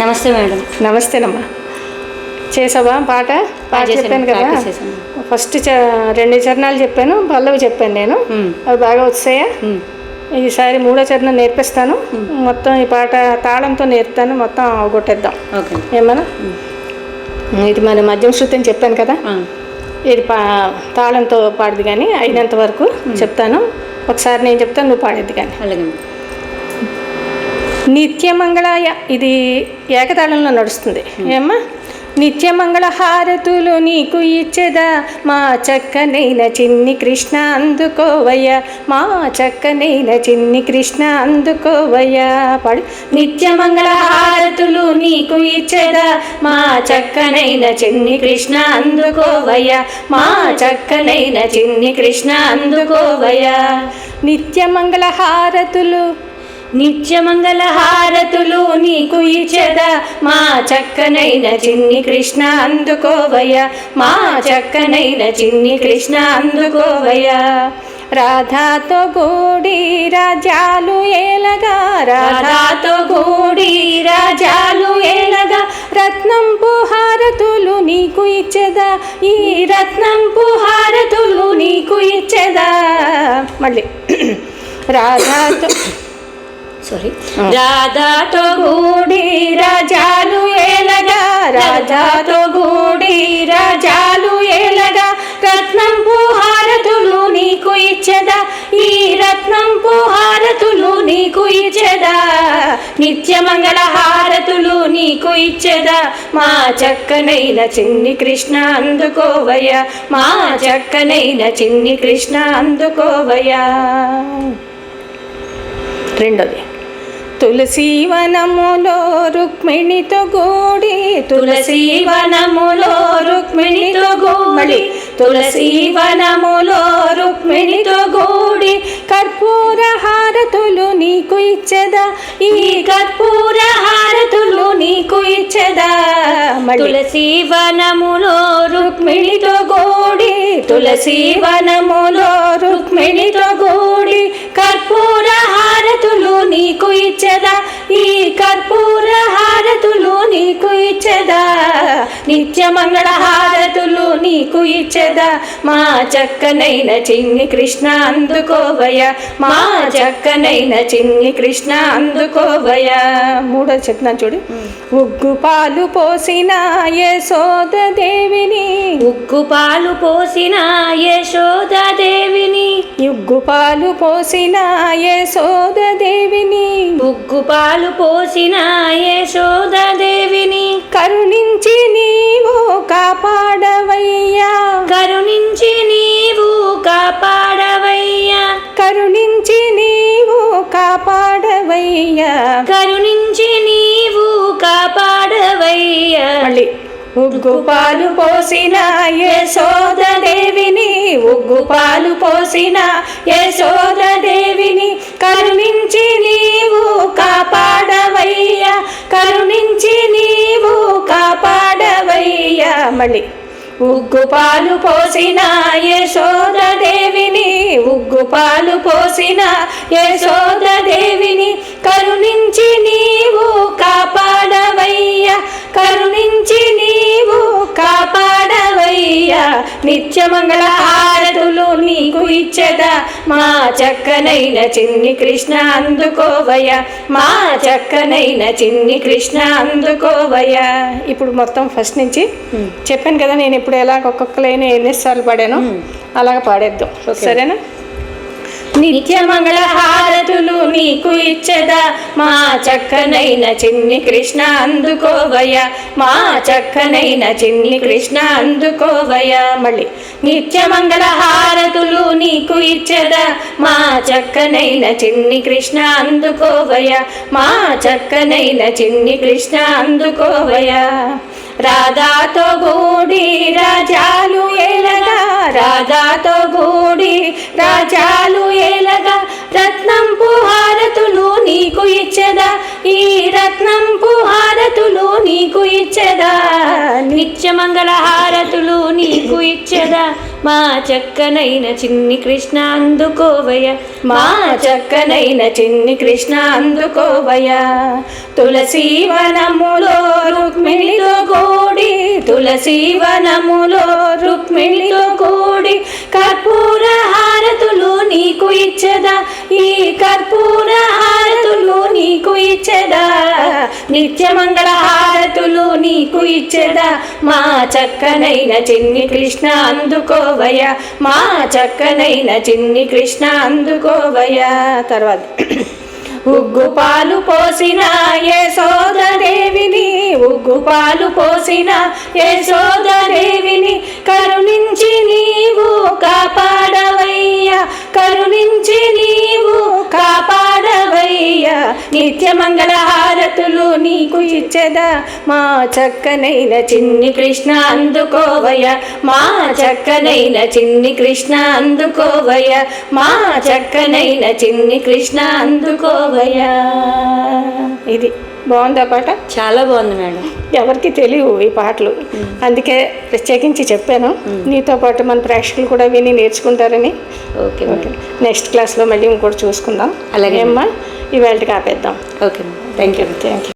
నమస్తే మేడం. నమస్తేనమ్మా. చేసావా పాట చెప్పాను కదా. ఫస్ట్ 2 చరణాలు చెప్పాను, పల్లవి చెప్పాను నేను. అవి బాగా వచ్చాయా? ఈసారి 3వ చరణం నేర్పిస్తాను. మొత్తం ఈ పాట తాళంతో నేర్పుతాను, మొత్తం అవగొట్టేద్దాం. ఏమన్నా? ఇది మన మధ్యం శృతి అని చెప్పాను కదా, ఇది తాళంతో పాడదు కానీ అయినంత వరకు చెప్తాను. ఒకసారి నేను చెప్తాను, నువ్వు పాడేది కానీ. అలాగే. నిత్యమంగళాయ, ఇది ఏకతాళంలో నడుస్తుంది. ఏమ్మా? నిత్యమంగళ హారతులు నీకు ఇచ్చేదా మా చక్కనైన చిన్ని కృష్ణ అందుకోవయ్య, మా చక్కనైన చిన్ని కృష్ణ అందుకోవయ్య. పాడు. నిత్యమంగళ హారతులు నీకు ఇచ్చేదా మా చక్కనైన చిన్ని కృష్ణ అందుకోవయ్య, మా చక్కనైన చిన్ని కృష్ణ అందుకోవయ్య. నిత్యమంగళ హారతులు, నిత్యమంగళ హారతులు నీకు ఇచ్చేదా మా చక్కనైన చిన్ని కృష్ణ అందుకోవయ్య, మా చక్కనైన చిన్ని కృష్ణ అందుకోవయ్య. రాధాతో గూడి రాజాలు ఏలగా, రాధాతో గూడి రాజాలు ఏలగా, రత్నంపు హారతులు నీకు ఇచ్చేదా, ఈ రత్నంపు హారతులు నీకు ఇచ్చేదా. మళ్ళీ రాధాతో రాధాతో గూడి రాజాలు ఏలగా, రాధాతో గూడి రాజాలు ఏలగా, రత్నంపు హారతులు నీకు ఇచ్చేదా, ఈ రత్నంపు హారతులు నీకు ఇచ్చేదా. నిత్యమంగళ హారతులు నీకు ఇచ్చేదా మా చక్కనైన చిన్ని కృష్ణ అందుకోవయ్య, మా చక్కనైన చిన్ని కృష్ణ అందుకోవయ్య. రెండోది. తులసీవనములో రుక్మిణితో గూడి, తులసీవనములో రుక్మిణితో గూడి, తులసీవనములో రుక్మిణితో గూడి, కర్పూర హారతులు నీకు ఇచ్చేదా, ఈ కర్పూర హారతులు నీకు ఇచ్చేదా. తులసీవనములో రుక్మిణితో గూడి, తులసీవనములో రుక్మిణితో గూడి, కర్పూర హారతులు నీకు ఇచ్చేదా, ఈ కర్పూర హారతులు నీకు ఇచ్చేదా. నిత్యమంగళ హారతులు నీకు ఇచ్చేదా మా చక్కనైన చిన్ని కృష్ణ అందుకోవయ్య, మా చక్కనైన చిన్ని కృష్ణ అందుకోవయ్య. 3వ చెప్తున్నాను చూడు. ఉగ్గు పాలు పోసిన యశోదాదేవిని, ఉగ్గు పాలు పోసిన యశోదాదేవిని, ఉగ్గు పాలు పోసిన యశోదాదేవిని, ఉగ్గు పాలు పోసిన యశోదాదేవిని, కరుణించి నీవు కాపాడవయ్యా, కరుణించి నీవు కాపాడవయ్యా, కరుణించి నీవు కాపాడవయ్యా, కరుణించి నీవు కాపాడవయ్యా. మళ్ళీ. ఉగ్గు పాలు పోసిన యశోదాదేవిని, ఉగ్గు పాలు పోసిన యశోదాదేవిని, కరుణించి నీవు కాపాడవయ్యా, కరుణించి నీవు కాపాడవయ్యా. మళ్ళీ. ఉగ్గు పాలు పోసిన యశోదాదేవిని, ఉగ్గు పాలు పోసిన యశోదాదేవిని, కరుణించి నీవు కాపాడవయ్యా, కరుణించి నీవు కాపాడవయ్యా. నిత్యమంగళ హారతులు నీకు ఇచ్చేదా మా చక్కనైన చిన్ని కృష్ణ అందుకోవయ్య, మా చక్కనైన చిన్ని కృష్ణ అందుకోవయ్య. ఇప్పుడు మొత్తం ఫస్ట్ నుంచి చెప్పాను కదా, నేను ఇప్పుడు ఎలాగ ఒక్కొక్క లైన్ ఎన్నిసార్లు పాడాను అలాగ పాడేద్దాం, సరేనా? నిత్యమంగళ హారతులు నీకు ఇచ్చేదా మా చక్కనైన చిన్ని కృష్ణ అందుకోవయ్య, మా చక్కనైన చిన్ని కృష్ణ అందుకోవయ్య. మళ్ళీ. నిత్యమంగళ హారతులు నీకు ఇచ్చేదా మా చక్కనైన చిన్ని కృష్ణ అందుకోవయ్య, మా చక్కనైన చిన్ని కృష్ణ అందుకోవయ్య. రాధాతో గూడి రాజాలు ఏలగా, రాధాతో గూడి రాజాలు ఏలగా, రత్నంపు హారతులు నీకు ఇచ్చేదా, ఈ రత్నంపు హారతులు నీకు ఇచ్చేదా. నిత్యమంగళ హారతులు నీకు ఇచ్చేదా మా చక్కనైన చిన్ని కృష్ణ అందుకోవయ్య, మా చక్కనైన చిన్ని కృష్ణ అందుకోవయ్యా. తులసి వనములో రుక్మిణితో కూడి, తులసి వనములో రుక్మిణితో కూడి కర్పూర హారతులు నీకు ఇచ్చదా, ఈ కర్పూర హారతులు నీకు ఇచ్చదా, నిత్యమంగళ హారతులు నీకు ఇచ్చదా. మా చక్కనైన చిన్ని కృష్ణ అందుకోవయ్యా, మా చక్కనైన చిన్ని కృష్ణ అందుకోవయ్యా. తర్వాత ఉగ్గు పాలు పోసిన యశోదదేవిని, ఉగ్గు పాలు పోసిన యశోదదేవిని కరుణించి నీవు కాపాడవయ్యా, కరుణించి నీవు కాపాడవయ్యా. నిత్యమంగళ హారతులు నీకు ఇచ్చదా, మా చక్కనైన చిన్ని కృష్ణ అందుకోవయ్యా, మా చక్కనైన చిన్ని కృష్ణ అందుకోవయ్యా, మా చక్కనైన చిన్ని కృష్ణ అందుకోవయ్యా. ఇది బాగుందా పాట? చాలా బాగుంది మేడం. ఎవరికి తెలియవు ఈ పాటలు, అందుకే ప్రత్యేకించి చెప్పాను. నీతో పాటు మన ప్రేక్షకులు కూడా విని నేర్చుకుంటారని. ఓకే ఓకే, నెక్స్ట్ క్లాస్లో మళ్ళీ ఇంకోటి చూసుకుందాం. అలాగే అమ్మా, ఇవాళకి ఆపేద్దాం. Okay, thank you. Thank you.